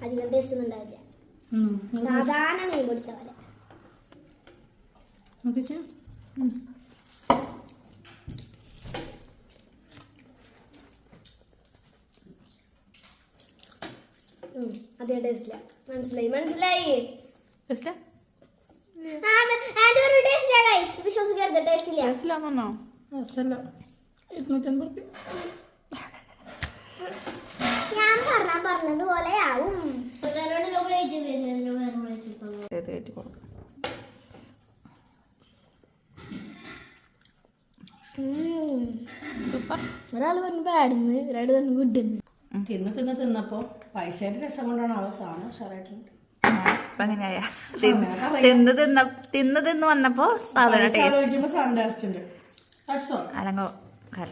അധികം ടേസ്റ്റ് ഒന്നും ഉണ്ടാവില്ല. സാധാരണ മീൻ പൊടിച്ച പോലെ. അതേ ടേസ്റ്റില്ല. മനസ്സിലായി വിശ്വസിക്കരുത്. ടേസ്റ്റ് ഇല്ല. ഞാൻ പറഞ്ഞതുപോലെ ആവും. ഒരാള് പറഞ്ഞു ബാഡിന്ന്, ഒരാള് പറഞ്ഞു ഗുഡെന്ന്. തിന്നപ്പോ പൈസയുടെ രസം കൊണ്ടാണ് ആള് സാധനം ഉഷാറായിട്ടുണ്ട്. അങ്ങനെയായ തിന്ന് വന്നപ്പോ സാധനം ടേസ്റ്റ് സാധനം ടേസ്റ്റ് ഉണ്ട്. അലങ്കോ